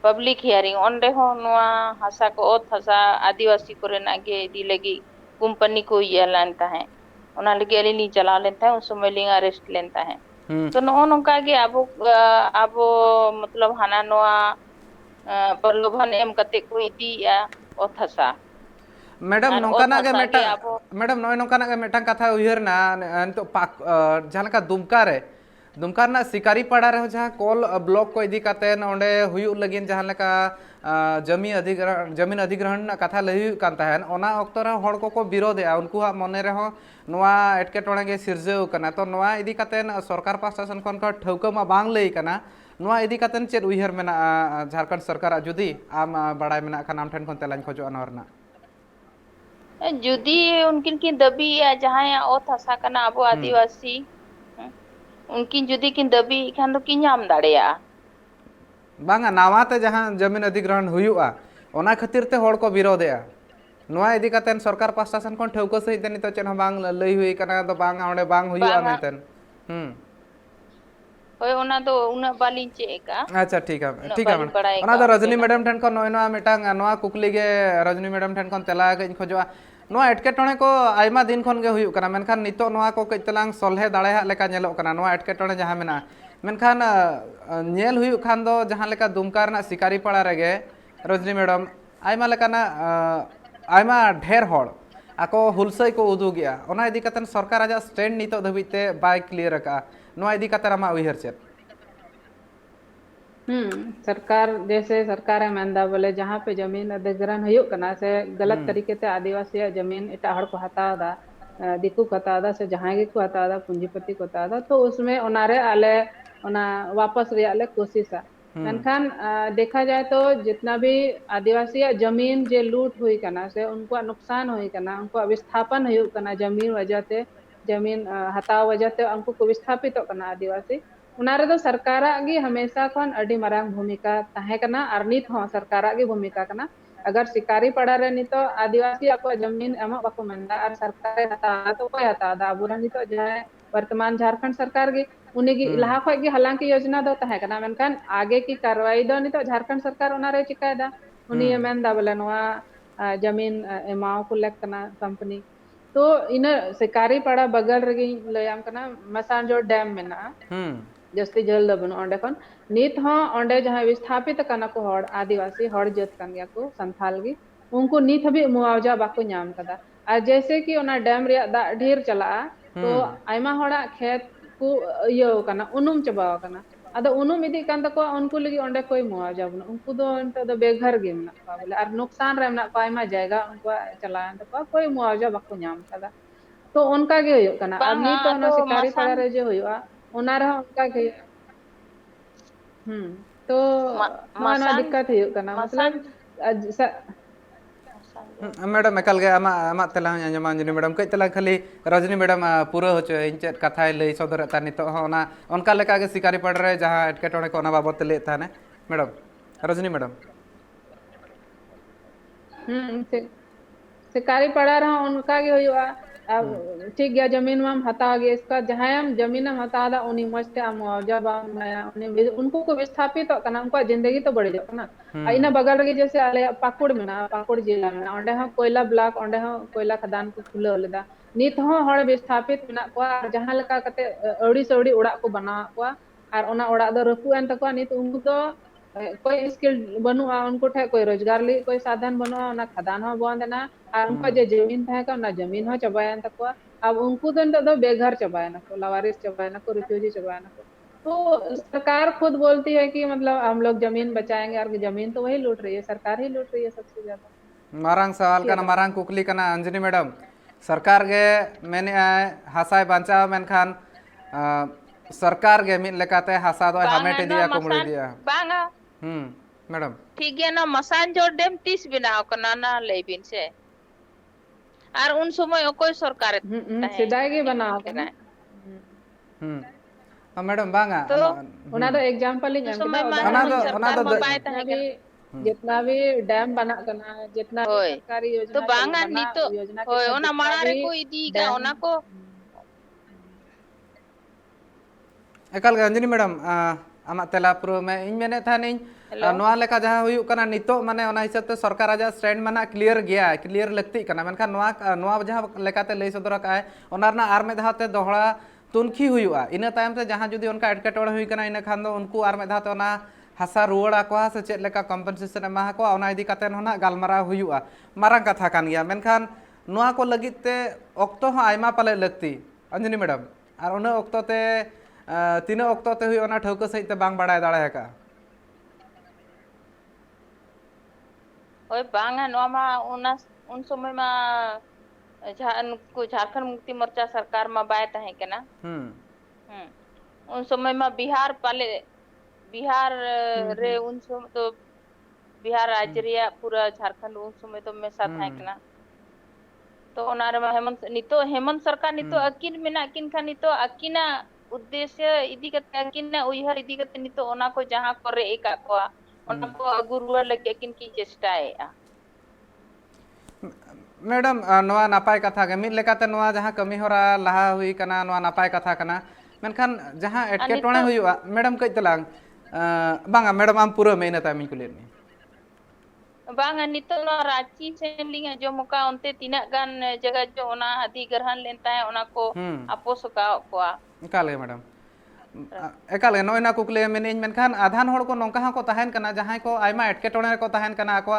Speaker 3: पब्लिक हियरिंग ओंडे हो नोआ हसा को ओत हसा आदिवासी को रेना गे दी लगी कंपनी को येलान ताहे ओना लगे अली चला लेन ताहे उस समय लिंग अरेस्ट लेन ताहे तो नो नोका गे आबो मतलब हाना नोआ प्रलोभन एम कते को इदिया ओत हसा
Speaker 1: मैडम नोकाना गे मैडम नोय नोकाना गे मेटांग कथा उयहरना तो पाक जहां दुमका रे दुमका ना शिकारी पाड़ा रे जहां कॉल ब्लॉक को इदी काते ओंडे हुयुक लगिन जहां लेका जमीन अधिग्रहण ना कथा लई कान ताहेन ओना ऑक्तो रे हड़ को विरोधया उनको मने रे हो नोआ एटकेटोणे गे सिरजेव कना तो नोआ इदी काते सरकार पास्टा सन खन को ठौका मा बांग लई कना नोआ इदी काते चेद उयहर मेना झारखंड सरकार जुदी आम बाड़ाय मेना खान आम ठेन खन तेलाñ खोजो अनवरना
Speaker 3: जुदी उनकिन की दबी या जहां ओत हसा कना आबो आदिवासी उनकिन जुदी किन दबी खान दो की ᱧᱟᱢ दाड़ेया
Speaker 1: बांगा नावाते जहां जमीन अधिग्रहण हुयुआ ओना खातिर ते हड़ को विरोधया नोआ इदी कातेन सरकार पास्टा सन कोन ठौको सहित ते नितो चेन बांग लई हुई कना तो बांगा ओंडे बांग हुयुआ मेनतेन
Speaker 3: होय ओना दो उना बालिन चेका
Speaker 1: अच्छा ठीक है ओना दो रजनी मैडम ठन को नोय नोआ मिटांग नोआ कुकली गे रजनी मैडम ठन कोन तेला गे खोजवा नोआ एटकेटोणे को आयमा दिन खन गे हुयुक कना मेनखान नितो नोआ को कइतलांग सोल्हे दाड़ेहा लेका नेलोक कना नोआ एटकेटोणे जहां मेना मेनखान नेल हुयुक खान दो जहां लेका दुमका रना शिकारी पाड़ा रेगे रजनी मैडम आयमा लेकाना आयमा ढेर हड़ आको हुलसई को उदुगिया ओना इदी कातन सरकार आजा स्टैंड नितो धबिते बाय क्लियर का नोआ इदी काते रमा उयहर चेत
Speaker 2: सरकार जैसे सरकार है मेंदा बोले जहाँ पे जमीन अधिग्रहण हुयुक कना से गलत तरीके से आदिवासी जमीन एटा हड़ को हताव दा दिकू को हताव दा से जहाँ गे को हताव दा पूंजीपति को हताव दा तो उसमें ओनारे आले ओना वापस रिया ले कोशिशा मेनखान देखा जाए तो जितना भी आदिवासी जमीन जे लूट हुई कना से उनको नुकसान हुई कना उनको विस्थापन हुयुक कना जमीन वजह से जमीन हताव वजह से उनको को विस्थापित कना आदिवासी उनारे दो सरकाराग गी हमेशा खन अडी मरांग भूमिका ताहे कना और नित हो सरकाराग गी भूमिका कना अगर शिकारी पड़ा रे नितो आदिवासी आपको जमीन एम बाको मेंदा और सरकार हता तो कोई हता दा अबुरा नितो जाए वर्तमान झारखंड सरकार गी उन्हीं की लहा खय गी हालांकि योजना दो ताहे कना मेनखान आगे की कार्रवाई दो नितो झारखंड सरकार उनारे चिकायदा उन्हीं मेंदा बोले नोआ जमीन एमाओ को लेक कना कंपनी तो इन शिकारी पड़ा बगल रगी लयाम कना मसांजो डैम मेना जस्ती जल दबन ओंडे खन नित हो ओंडे जहां विस्थापित कना को हड़ आदिवासी हड़ जत कन गया को संथाल गी उनको नित भी मुआवजा बाको नाम कदा और जैसे कि ओना डैम रे दा ढेर चला तो आयमा हड़ा खेत को यो कना उनुम चबा कना अद उनुम इदी कान तको उनको लगी ओंडे कोई मुआवजा बन उनको दो अंत दो बेघर गे मना पा बोले और नुकसान रे मना पायमा जायगा उनको चलान तको कोई मुआवजा बाको नाम कदा तो उनका गे होयो कना अब नी तो ना शिकारी पड़ा रे जे होयो ओना रहा उनका गे तो माना दिक्कत हुई कना मतलब
Speaker 1: मैडम एकल गे आमा तेला आंजमा अंजनी मैडम कई तेला खाली रजनी मैडम पूरा होचो इन चेत कथा लई सदर ता नितो ओना उनका लेका गे शिकारी पड़ रे जहां एटकेटोणे को ओना बाबत ले थाने मैडम रजनी मैडम
Speaker 2: शिकारी पड़ा रहा उनका गे होयो अब ठीक गया जमीन में हम हता गए इसका जहाँ हम जमीन में हता दा उन्हीं मस्त मुआवजा बाया उन्हें उनको को विस्थापित तो करना उनको जिंदगी तो बढ़ जाता ना इना बगल रही जैसे आले पाकुड़ में ना पाकुड़ जिला में ओंडे हम कोयला ब्लॉक ओंडे हम कोयला खदान को खुले लेदा नित हो हड़ विस्थापित में को जहाँ लका कते अड़ी सौड़ी उड़ा को बना को और ओना उड़ा दो रफु एन तको नित उनको तो कोई स्किल बनुआ उनको ठे कोई रोजगार ली कोई साधन बनुआ ना खदान हो बंद ना और उनको जो जमीन था का ना जमीन हो चबायन तको अब उनको तो बेघर चबायन को लवारिस चबायन को रिफ्यूजी चबायन को तो सरकार खुद बोलती है कि मतलब हम लोग जमीन बचाएंगे और जमीन तो वही लूट रही है सरकार ही लूट रही है सबसे ज्यादा
Speaker 1: मारांग सवाल का मारांग कुकली का अंजनी मैडम सरकार गे मैंने हासाय बांचा मेनखान सरकार गे मिल लेकाते हासा दो हमेट दिया कुमड़ी दिया
Speaker 3: बांगा
Speaker 1: मैडम
Speaker 3: ठीक है ना मसान जो डेम 30 बनाओ कना ना लेबिन से और उन समय कोई सरकार
Speaker 2: सिदाई के बनाओ कना
Speaker 1: मैडम बांगा
Speaker 2: तो ओना दो एग्जांपल ही जितना भी डैम बना कना जितना सरकारी योजना
Speaker 3: तो बांगा नी तो होय ओना मारे को इदी का ओना को
Speaker 1: एकल अंजनी मैडम आमा तेला पुरो मैं इन मेने था नहीं नोआ लेका जहां हुयु कना नितो माने ओना हिसाब ते सरकार आजा स्टैंड माना क्लियर गया क्लियर लगती कना मेनखान नोआ जहां लेकाते लई सदर का है ओनारना आर में धाते दोहड़ा तुनखी हुयुआ इना तायम से जहां जुदी उनका एटकेटोड़ हुई कना इना खान दो उनको आर में धाते ओना हासा रुवाड़ा को से चेत लेका कंपनसेशन एमा को ओना इदी काते होना गालमारा हुयुआ मारांग कथा कान गया मेनखान नोआ को लगित ते ऑक्तो हो आयमा पाले लगती अंजनी मैडम और उन ऑक्तो ते तीना ऑक्तो ते हुई ओना ठौका सहित ते बांग बाड़ाय दाड़े का
Speaker 3: ओए बांगा नोमा उन समय मा झारखंड मुक्ति मोर्चा सरकार में बाय तहे केना उन समय में बिहार रे उन समय तो बिहार राज्य रे पूरा झारखंड उन समय तो में साथ है केना तो ओनारे में हेमंत सरकार नितो अकिन मेना किन खा नितो अकिना उद्देश्य इदी कते अकिन उयहर इदी कते नितो ओना को जहां करे एका को ओना को अगुरुआ लगे अकिन की चेष्टा है
Speaker 1: मैडम नोआ नापाय कथा के मिल लेकाते नोआ जहां कमी होरा लहा हुई कना नोआ नापाय कथा कना मेनखान जहां एटकेटोणे हुयुआ मैडम कई तलांग बांगा मैडम आम पूरा मेना तामी कुलेनी
Speaker 3: बांगा नितो नो रांची से लिंगा जो मुका उनते तीना गान जगह जो ओना अधिग्रहण लेनता है ओना को अपोसका को
Speaker 1: काले मैडम एकाले नोइना कुकले मेनिन मेनखान आधान होड़ को नोंका को तहन कना जहां को आयमा एटकेटोणे को तहन कना को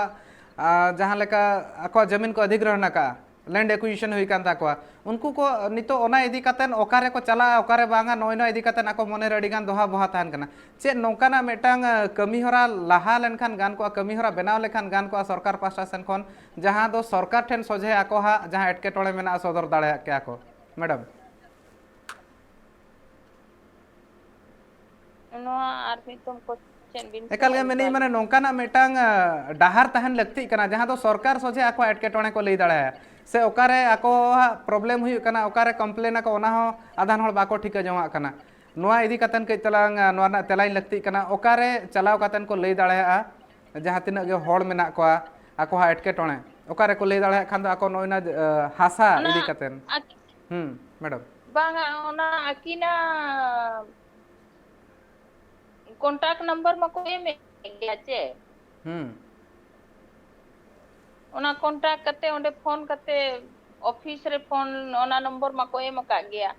Speaker 1: जहां लेका जमीन को अधिग्रहण का लैंड एक्विजिशन हुई कान ताकोआ उनको को नितो ओना इदी कातेन ओकारे को चला ओकारे बांगा नोय नो इदी कातेन आको मोने रे अडिगान दोहा बोहा ताहन कना चे नोकाना मेटांग कमी होरा लाहा लेनखान गान को कमी होरा बनाव लेखान गान को सरकार पास्टा सेन खन जहां दो सरकार ठेन सोझे आको हा जहां एटकेटोड़े मेना सदर दाड़े के आको मैडम
Speaker 3: नोआ आर मितम को
Speaker 1: एकाल गे मेनी माने नोंकाना मेटांग डाहार तहन लगती कना जहां दो सरकार सोझे आको एटकेटोड़े को लई दाड़े से ओकारे आको प्रॉब्लम हुई कना ओकारे कंप्लेन आको ओना हो आधान हर बाको ठिका जमा कना नोआ इदी कातन के तलांग नोआ ना तेलाई लगती कना ओकारे चलाव कातन को लई दाड़ेआ जहां तिना गे होड़ मेना को आको हा एटकेटोड़े ओकारे को लई दाड़े खान दो आको नोइना हासा इदी कातन मैडम
Speaker 3: बांगा ओना आकिना कॉन्टैक्ट नंबर मको एम गया चे ओना कॉन्टैक्ट करते ओंडे फोन करते ऑफिस रे फोन ओना नंबर मको एम का गया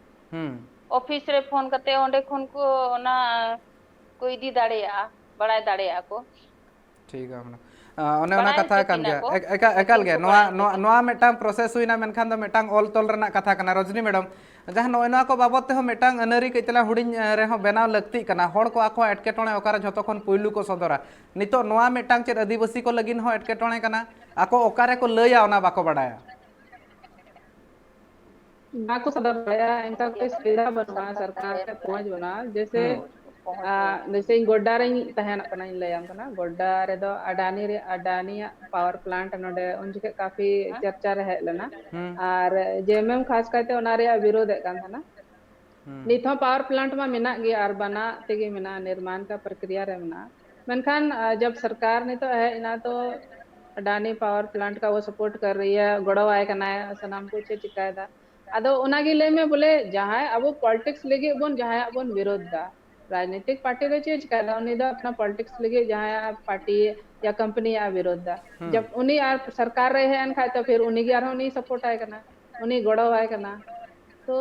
Speaker 3: ऑफिस रे फोन करते ओंडे खन को ओना को इदी दाड़ेया बड़ाय दाड़ेया को
Speaker 1: ठीक है मैडम ओने ओना कथा कान गया एकाल गे नोआ मेटांग प्रोसेस हुईना मेनखान दो मेटांग ऑल तोल रना कथा कना रजनी मैडम जहां नोना को बाबत ते हो मेटांग अनरी कइतला हुडिन रे हो बनाव लगती कना होड़ को आको एटकेटोणे ओकारा झतो खन पुइलु को सदरा नितो नोआ मेटांग चेद आदिवासी को लगिन हो एटकेटोणे कना आको ओकारे को लया ओना बाको बडाया
Speaker 2: बाको सदर बड़ा इनका कोई सुविधा बनवा सरकार के पहुंच बना जैसे गोड्डा रे तहन कना लयाम कना गोड्डा रे दो अडानी पावर प्लांट नोडे उन जके काफी चर्चा रहे लना और जेएमएम खास करते ओना रे विरोध कान था ना निथो पावर प्लांट में मिना गया और बना तेगे मिना निर्माण का प्रक्रिया रे मिना मेनखान जब सरकार ने तो है इना तो अडानी पावर प्लांट का वो सपोर्ट कर रही है गड़ो आए कना सनाम को चिकायदा अदो ओना गिले में बोले जहां अब पॉलिटिक्स लेगे बोन जहां बोन विरोध दा राजनीतिक पार्टी रे चीज का उनी दो अपना पॉलिटिक्स लेगे जहां पार्टी या कंपनी या विरोध दा जब उनी आर सरकार रहे हैं खाय तो फिर उनी के उनी सपोर्ट आए करना उनी गड़ो आए करना तो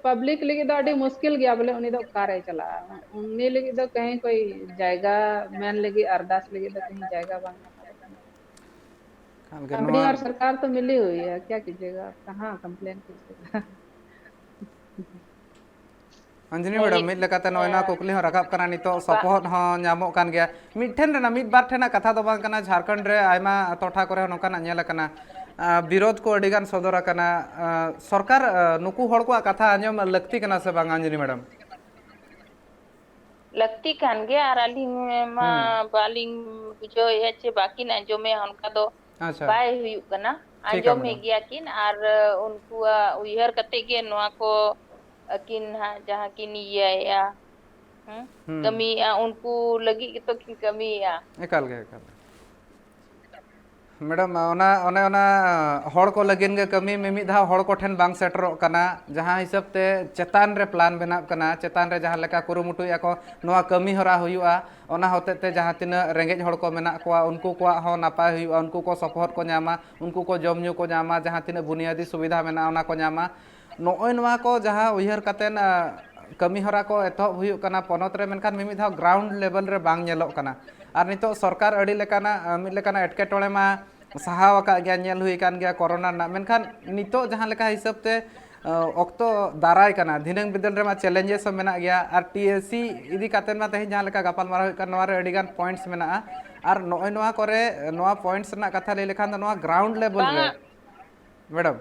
Speaker 2: पब्लिक लेगे दो अड़ी मुश्किल गया बोले उनी दो कार्य चला उनी लेगे दो कहीं कोई जायगा मैन लेगे अरदास लेगे दो कहीं जायगा बंग कंपनी और सरकार तो मिली हुई है क्या कीजिएगा कहाँ कंप्लेन कीजिएगा
Speaker 1: अंजनी मैडम मिड लेकाते नोइना कुकली हो रकाब कना नितो सपोर्ट हो न्यामो कान गया मिठेन रेना मिड बार ठेना कथा दो बांग कना झारखंड रे आयमा टोठा करे नोकाना नेला कना विरोध को अडिगान सदर कना सरकार नुकु हड़ को कथा आंजम लगती कना से बांग अंजनी मैडम
Speaker 3: लगती कान गया और अलिंग मा बालिंग जो ये चे बाकी ना जो में उनका दो बाय हुई कना आंजो में गया किन और उनको उयहर कते के नोआ को किन जहाँ किन ये या कमी उनको लगी तो किन कमी या
Speaker 1: एकाल मैडम ओना हड़ को लगिन गे कमी मिमी धा हड़ को ठेन बांग सेटरो कना जहां हिसाब ते चेतान रे प्लान बना कना चेतान रे जहां लेका कुरुमुटु याको नोआ कमी हरा हुयुआ ओना होते ते जहां तिना रेंगेज हड़ को मेना कोआ उनको को हो नापाय हुयुआ उनको को सपोर्ट को न्यामा उनको को जमन्यू को न्यामा जहां तिना बुनियादी सुविधा मेना ओना को न्यामा नोय नोआ को जहां उयहर कातेन कमी हरा को एतहब हुयुक कना पनत रे मेनखान मिमी धा ग्राउंड लेवल रे बांग नेलोक कना और नितो सरकार अड़ी लेकाना मिद लेकाना एटकेटोळे मा सहाव का गया नेल हुई कान गया कोरोना ना मेनखान नितो जहां लेका हिसाब ते ऑक्तो दाराय कना धिनंग बिदल रे मा चैलेंजेस मेना गया और टीएससी इदी कातेन मा तहे जहां लेका गापाल मारा हुई नोआ रे अडिगान पॉइंट्स मेना और नोय नोआ करे नोआ पॉइंट्स ना कथा ले लेखान नोआ ग्राउंड लेवल रे मैडम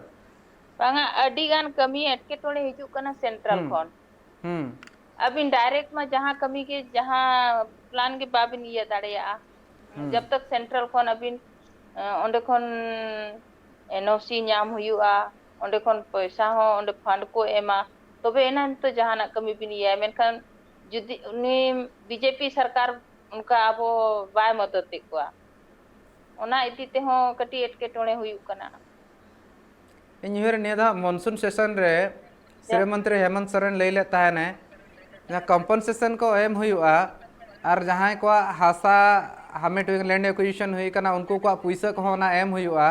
Speaker 3: बांगा अडिगान कमी एटकेटोळे हिजु कना सेंट्रल कोन अबिन डायरेक्ट में जहां कमी के जहां प्लान के बाबिन ये दाड़ेया जब तक सेंट्रल कोन अबिन ओंडे खन एनओसी नाम हुआ ओंडे खन पैसा हो ओंडे फंड को एमा तबे एनान तो जहां कमी बिन ये मेनखान जुदी उनी बीजेपी सरकार उनका अब बाय मदद को ओना इति ते हो कटी एटकेटोळे हुई कना
Speaker 1: इन्हेर नेदा मॉनसून सेशन रे श्री मंत्री हेमंत सोरेन लई ले ताहने जहां कंपनसेशन को एम हुआ और जहां को हासा हमेट लैंड एक्विजिशन हुई कना उनको को पैसा को ना एम हुआ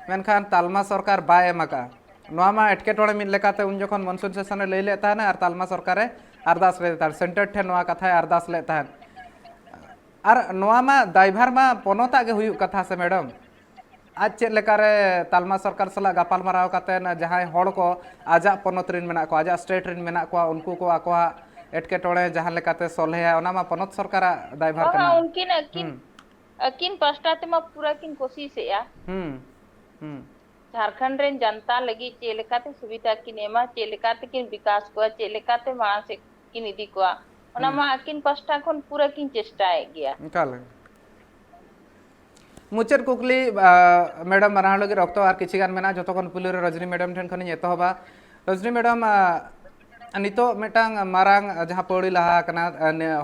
Speaker 1: मेनखान तालमा सरकार बाय एमका नोआ मा एटकेटोळे मिद लेकाते उन जखन मॉनसून सेशन लई ले ताहने और तालमा सरकार अरदास ले तार सेंटर ठे नोआ कथा अरदास ले ताहन और नोआ मा दायभार मा पनता गे हुई कथा से मैडम आज चेक लेकारे तालमा सरकार सला गापाल माराव कातेन जहां हड़ को आजा पनत रिन मेना को आजा स्टेट रिन मेना को उनको को आकोआ एटकेटोड़े जहां लेकाते सोल्हेया ओना मा पनत सरकार दायभार कना
Speaker 3: उनकिन अकिन पास्टा ते मा पूरा किन कोशिश है झारखंड रेन जनता लगी चेलेकाते सुविधा किन एमा चेलेकाते किन विकास को चेलेकाते मां से किन इदी को ओना मा अकिन पास्टा खन पूरा किन चेष्टा है गया
Speaker 1: काल मुचर कुकली मैडम मराह लगे रक्त और किसी गान मेना जतो खन पुलिर रजनी मैडम ठन खन एतहबा रजनी मैडम नितो मेटांग मारांग जहां पौड़ी लहा कना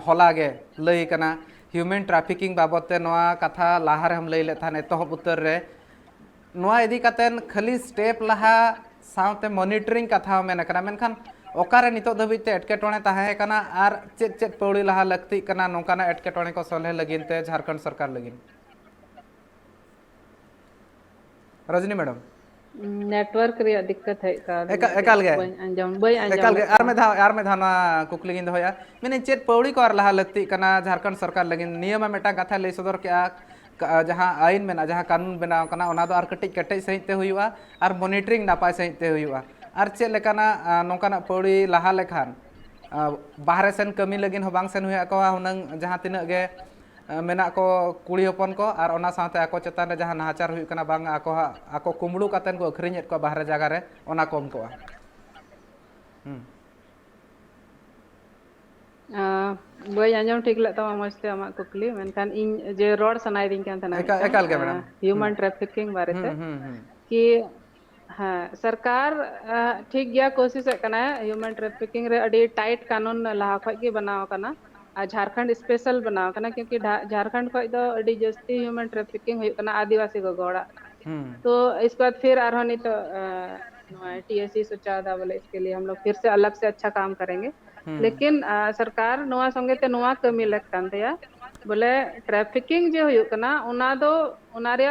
Speaker 1: होला गे लई कना ह्यूमन ट्रैफिकिंग बाबते नोआ कथा लाहा रे हम लई ले थान एतहब उत्तर रे नोआ इदी कातेन खाली स्टेप लहा साउते मॉनिटरिंग कथा मेन कना मेनखान ओकारे नितो धबिते एटकेटोणे ताहे कना आर चेक चेक पौड़ी लहा लगती कना नोकाना एटकेटोणे को सोल्हे लगिनते झारखंड सरकार लगिन रजनी मैडम
Speaker 2: नेटवर्क रे दिक्कत है का
Speaker 1: एकाल गे
Speaker 2: अंजम बई अंजम
Speaker 1: एकाल गे आर में धाना कुकली गिन होया मेने चेत पौड़ी को आर लहा लगती कना झारखंड सरकार लगिन नियम मेटा कथा ले सदर के जहां आईन मेना जहां कानून बनाव कना ओना दो आर कटिज कटिज सहित ते हुयुआ आर मॉनिटरिंग नापाय सहित ते हुयुआ आर चेत लेकाना नोकाना पौड़ी लहा लेखान बाहरे सेन कमी लगिन हो बांग सेन हुया को हुनंग जहां तिना गे मेना को कुड़ी हपन को और ओना साथे आको चेतान रे जहां नाहाचार हुई कना बांग आको कुमड़ू कातेन को अखरिញको बाहरे जगह रे ओना कम को
Speaker 2: बई अंजम ठीक लगता मस्ते आमा कुकली मेनखान इन जे रोड सनाई दिन कान तना
Speaker 1: एकाल गे मैडम
Speaker 2: ह्यूमन ट्रैफिकिंग बारे ते कि हाँ सरकार ठीक गया कोशिश करना है ह्यूमन ट्रैफिकिंग रे अडी टाइट कानून लहा खय के बनाव कना झारखंड स्पेशल बनाव कना क्योंकि झारखंड खय दो अडी जस्ती ह्यूमन ट्रैफिकिंग हुई कना आदिवासी गोगोड़ा तो इसके बाद फिर आरोनी तो टीएससी सोचा था बोले इसके लिए हम लोग फिर से अलग से अच्छा काम करेंगे लेकिन सरकार नोआ संगे ते नोआ कमी लगतान तया बोले ट्रैफिकिंग जो हुई कना उना दो उना रे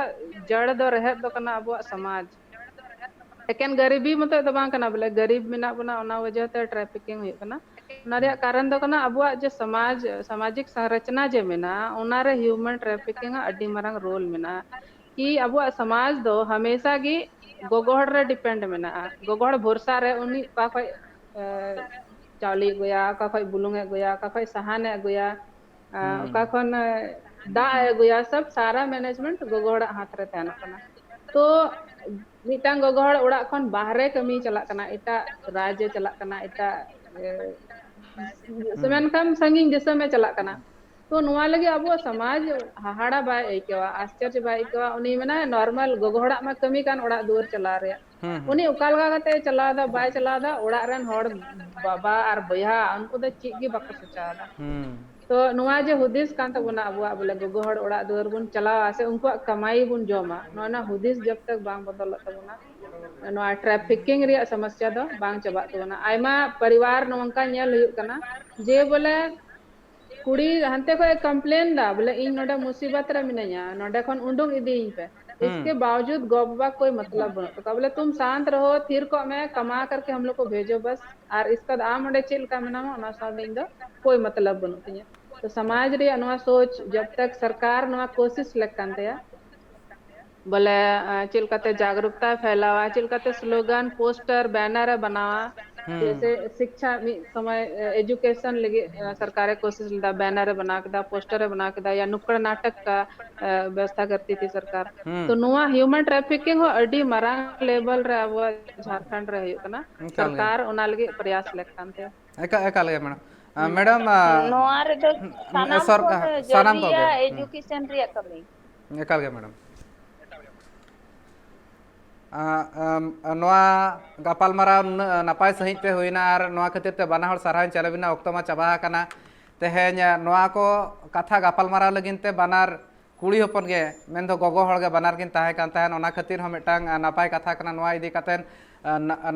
Speaker 2: जड़ दो रहे दो कना अब समाज एकेन गरीबी मत तो बांग कना बोले गरीब मेना बना उना वजह ते ट्रैफिकिंग हुई कना उना रे कारण दो कना अब जो समाज सामाजिक संरचना जे मेना उना रे ह्यूमन ट्रैफिकिंग अड्डी मारंग रोल मेना कि अब समाज दो हमेशा गी गोगोहड़ रे डिपेंड मेना गोगोहड़ भरोसा रे उनी का कोई चावली गुया का कोई बुलुंग गुया का कोई सहान गुया का खन दा गुया सब सारा मैनेजमेंट गोगोहड़ हाथ रे तहना कना तो मिटांग गोगोहड़ उड़ा खन बाहरे कमी चला कना इटा राज्य चला कना इटा समेन कम संगिंग दिशा में चला कना तो नुआ लगे अब समाज हाहाड़ा बाय आइकेवा आश्चर्य बाय आइकेवा उनी मना नॉर्मल गोगोहड़ा में कमी कान उड़ा दूर चला रे उनी उकालगा कते चला दा बाय चला दा उड़ा रन हड़ बाबा और बया उनको द चीज गी बाको सोचा दा तो नुआ जे हुदिस कान तबना अब बोले गोगोहड़ उड़ा दूर बुन चला से उनको कमाई बुन जोमा नोना हुदिस जब तक बांग बदल तबना नुआ ट्रैफिकिंग रे समस्या दो बांग चबा तबना आयमा परिवार नोंका नेल हुई कना जे बोले कुड़ी हंते को कंप्लेन दा बोले इन नोडे मुसीबत रे मिनया नोडे खन उंडुंग इदी पे इसके बावजूद गौबा कोई मतलब बनो तो बोले तुम शांत रहो थिर को मैं कमा करके हम लोग को भेजो बस और इसका आम ओडे चिल का मना ओना सादिन दो कोई मतलब बनो तिया तो समाज रे अनवा सोच जब तक सरकार नवा कोशिश लगकान तया बोले चिलकाते जागरूकता फैलावा चिलकाते स्लोगन पोस्टर बैनर बनावा जैसे शिक्षा समय एजुकेशन लगे सरकार कोशिश लिदा बैनर बना के दा पोस्टर बना के दा या नुक्कड़ नाटक का व्यवस्था करती थी सरकार तो नुआ ह्यूमन ट्रैफिकिंग हो अडी मरा लेवल रे अब झारखंड रे हुई कना सरकार ओना लगे प्रयास लेकान ते
Speaker 1: एका लगे मैडम मैडम
Speaker 3: नोआ रे दो सनाम को एजुकेशन रे कमी
Speaker 1: एका लगे मैडम नोआ गापालमाराव नापाय सहित ते होइना और नोआ खातिर ते बाना हर साराहन चलबिना ओक्तो मा चाबा काना तेहेन नोआ को कथा गापालमाराव लगिन ते बानार कुड़ी हपन गे मेन दो गोगो हड़ गे बानार किन ताहे कान ताहेन ओना खातिर हम मिटांग नापाय कथा काना नोआ इदी कातेन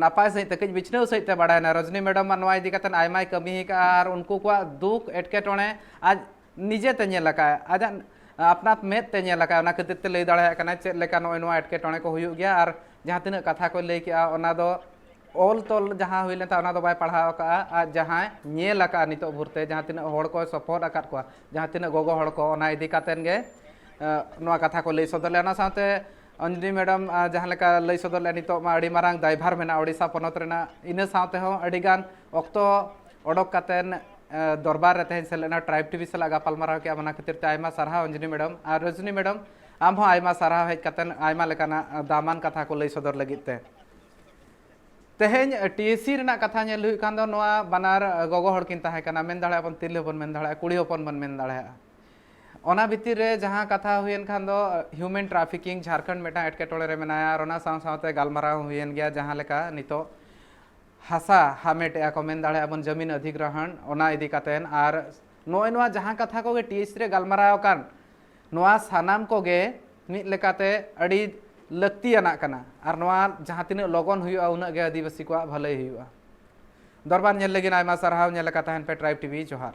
Speaker 1: नापाय सहित ते कज बिचनेव सहित ते बाडायना रजनी मैडम नोआ इदी कातेन आयमाय कमी का और उनको को दुख एटकेटोणे आज निजे ते नेल लका आज अपना मेद ते नेल लका ओना खातिर ते लई दाड़ा काना चेद लेका नोय नोआ एटकेटोणे को हुयुग गया और जहाँ तीन कथा को लई किया ओना दो ऑल तोल जहाँ हुई लेता ओना दो बाय पढ़ाव का आज जहाँ नेल लका नितो भुरते जहाँ तीन हड़ को सपोर्ट अकात को जहाँ तीन गोगो हड़ को ओना इदी कातेन गे नोआ कथा को लई सदले ओना साथे अंजनी मैडम जहाँ लेका लई सदर ले नितो मा अड़ी मारांग दायभार मेना ओडिशा पोनोत रेना इना सावते हो अड़ीगान ऑक्तो ओडोक कातेन दरबार रे तेहन सेलेना ट्राइब टीवी सला गापालमाराव के मना खातिर ते आयमा सारहा अंजनी मैडम और रजनी मैडम आम हो आयमा सारहा हेज कातेन आयमा लेकाना दामान कथा को लई सदर लगित ते तेहेन टीएससी रेना कथा नेल हुई कान दो नोआ बानार गोगो हड़ किन ताहे काना मेन दाड़ा अपन तिरले बन मेन दाड़ा कुड़ी अपन बन मेन दाड़ा ओना भितिर रे जहाँ कथा हुईन खान दो ह्यूमन ट्राफिकिंग झारखंड मेटा एटकेटोड़े रे मेनाया और ओना साव सावते गालमाराव हुईन गया जहाँ लेका नितो हासा हामेट या को मेन दाड़ा अपन जमीन अधिग्रहण ओना इदी कातेन आर नोय नोआ जहाँ कथा को गे टीएससी रे गालमाराव कान नोआ सानाम को गे मिद लेकाते अड़ी लक्तियाना कना और नोआ जहाँ तिना लगन हुआ उना गे आदिवासी को भले हुआ दरबार नेल लगिन आयमा सारहाव नेल का तहन पे ट्राइब टीवी जोहार।